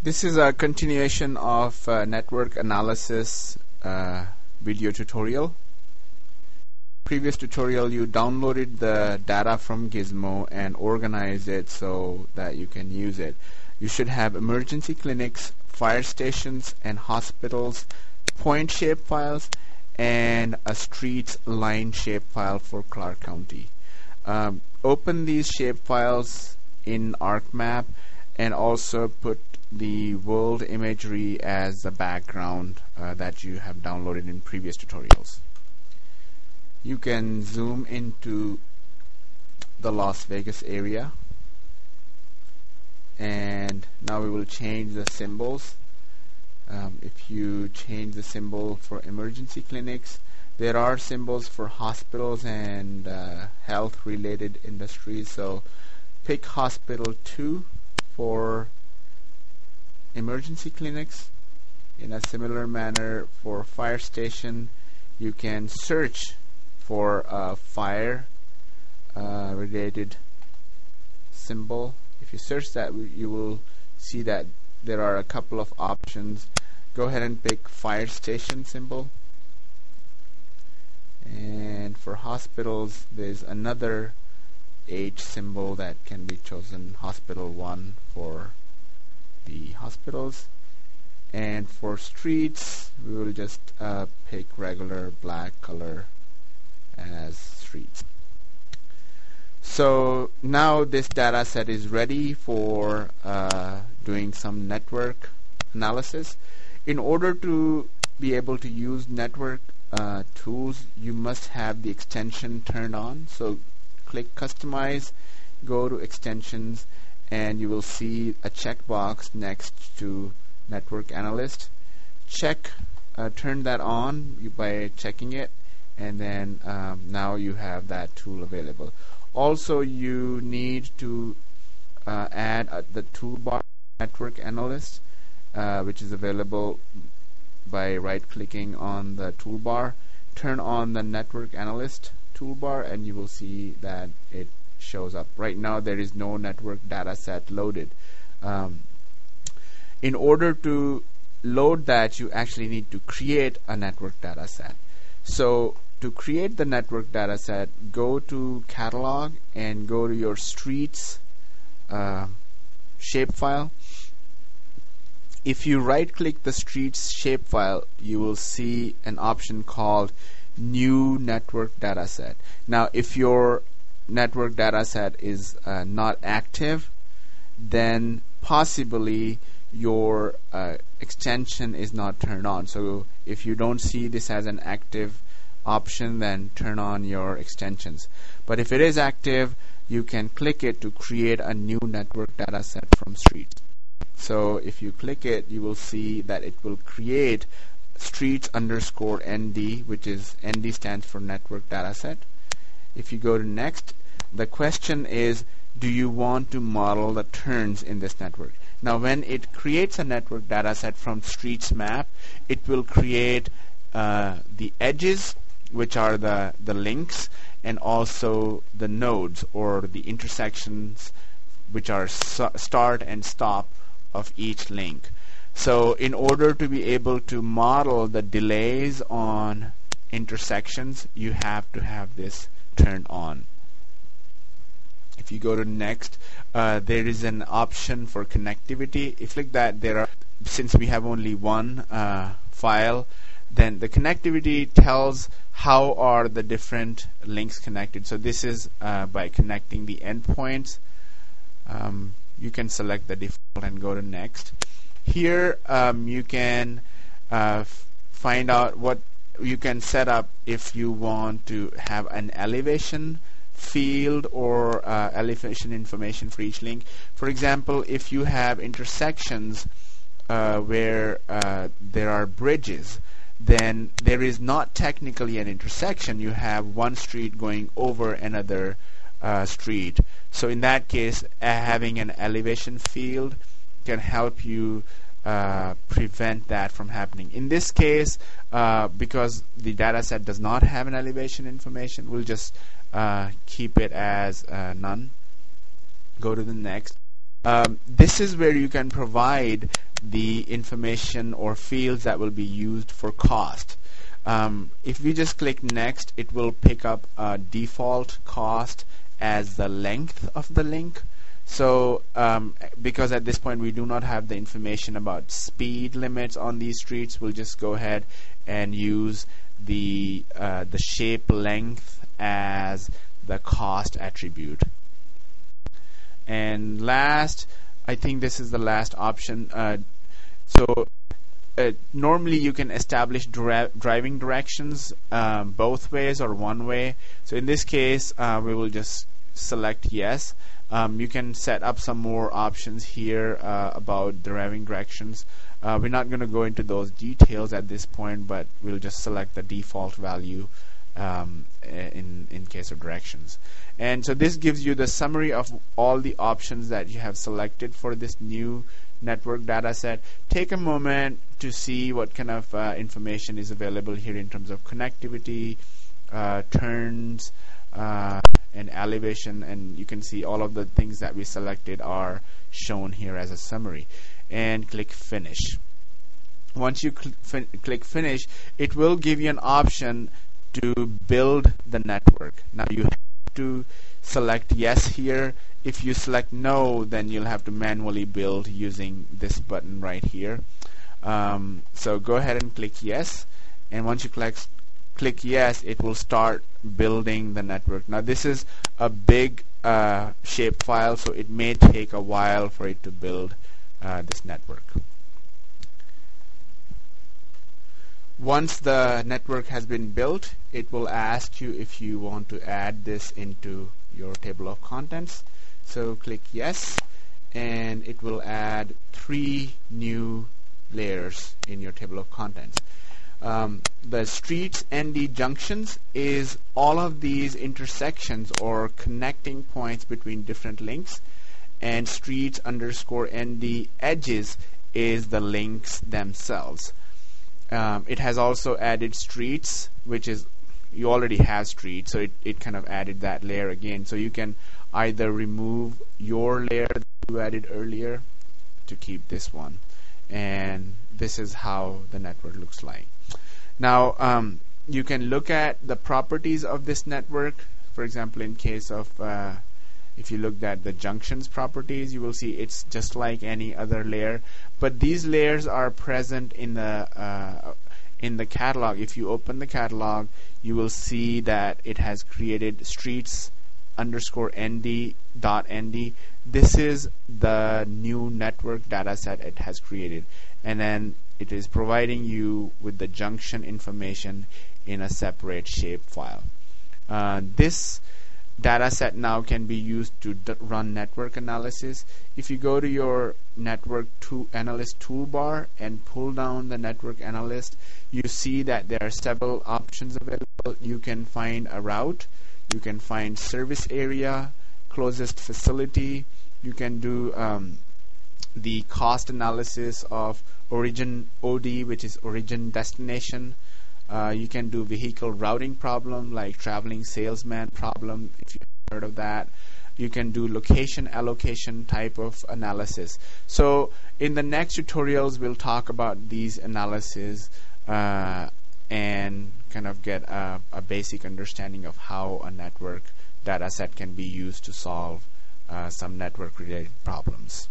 This is a continuation of network analysis video tutorial. Previous tutorial, you downloaded the data from Gizmo and organized it so that you can use it. You should have emergency clinics, fire stations, and hospitals, point shape files, and a streets line shape file for Clark County. Open these shape files in ArcMap and also put the world imagery as the background that you have downloaded in previous tutorials. You can zoom into the Las Vegas area, and now we will change the symbols. If you change the symbol for emergency clinics, there are symbols for hospitals and health related industries, so pick hospital 2 for emergency clinics. In a similar manner for fire station, you can search for a fire related symbol. If you search that, you will see that there are a couple of options. Go ahead and pick fire station symbol, and for hospitals there's another H symbol that can be chosen, hospital 1 for the hospitals. And for streets, we will just pick regular black color as streets. So now this data set is ready for doing some network analysis. In order to be able to use network tools, you must have the extension turned on. So click Customize, go to Extensions, and you will see a checkbox next to Network Analyst. Turn that on by checking it, and then now you have that tool available. Also, you need to add the toolbar Network Analyst, which is available by right-clicking on the toolbar. Turn on the Network Analyst toolbar, and you will see that it shows up. Right now there is no network data set loaded. In order to load that, you actually need to create a network data set. So to create the network data set, go to Catalog and go to your streets shapefile. If you right click the streets shapefile, you will see an option called New Network Data Set. Now if your network data set is not active, then possibly your extension is not turned on. So if you don't see this as an active option, then turn on your extensions. But if it is active, you can click it to create a new network data set from streets. So if you click it, you will see that it will create streets_ND, which is ND stands for network data set. If you go to next, the question is, do you want to model the turns in this network? Now when it creates a network data set from streets map, it will create the edges, which are the links, and also the nodes or the intersections, which are start and stop of each link. So in order to be able to model the delays on intersections, you have to have this turned on. If you go to next, there is an option for connectivity. If you click that, since we have only one file, then the connectivity tells how are the different links connected. So this is by connecting the endpoints. You can select the default and go to next. Here you can find out what you can set up if you want to have an elevation field or elevation information for each link. For example, if you have intersections where there are bridges, then there is not technically an intersection. You have one street going over another street. So in that case, having an elevation field can help you prevent that from happening. In this case, because the data set does not have an elevation information, we'll just keep it as none. Go to the next. This is where you can provide the information or fields that will be used for cost. If we just click next, it will pick up a default cost as the length of the link. So because at this point we do not have the information about speed limits on these streets, we'll just go ahead and use the shape length as the cost attribute. And last, I think this is the last option. Normally you can establish driving directions both ways or one way. So in this case, we will just select yes. You can set up some more options here about driving directions. We're not going to go into those details at this point, but we'll just select the default value in case of directions. And so this gives you the summary of all the options that you have selected for this new network data set. Take a moment to see what kind of information is available here in terms of connectivity, turns, and elevation, and you can see all of the things that we selected are shown here as a summary. And click finish. Once you click finish, it will give you an option to build the network. Now you have to select yes here. If you select no, then you'll have to manually build using this button right here. So go ahead and click yes, and once you click yes, it will start building the network. Now this is a big shape file, so it may take a while for it to build this network. Once the network has been built, it will ask you if you want to add this into your table of contents. So click yes, and it will add 3 new layers in your table of contents. The streets ND junctions is all of these intersections or connecting points between different links, and streets underscore ND edges is the links themselves. It has also added streets, which is, you already have streets, so it kind of added that layer again. So you can either remove your layer that you added earlier to keep this one, and this is how the network looks like. Now you can look at the properties of this network. For example, in case of if you looked at the junctions properties, you will see it's just like any other layer, but these layers are present in the catalog. If you open the catalog, you will see that it has created streets underscore nd dot nd. This is the new network data set it has created, and then it is providing you with the junction information in a separate shape file. This data set now can be used to run network analysis. If you go to your network analyst toolbar and pull down the network analyst, you see that there are several options available. You can find a route, you can find service area, closest facility, you can do the cost analysis of origin OD, which is origin destination. You can do vehicle routing problem like traveling salesman problem, if you've heard of that. You can do location allocation type of analysis. So in the next tutorials, we'll talk about these analyses and kind of get a basic understanding of how a network data set can be used to solve some network related problems.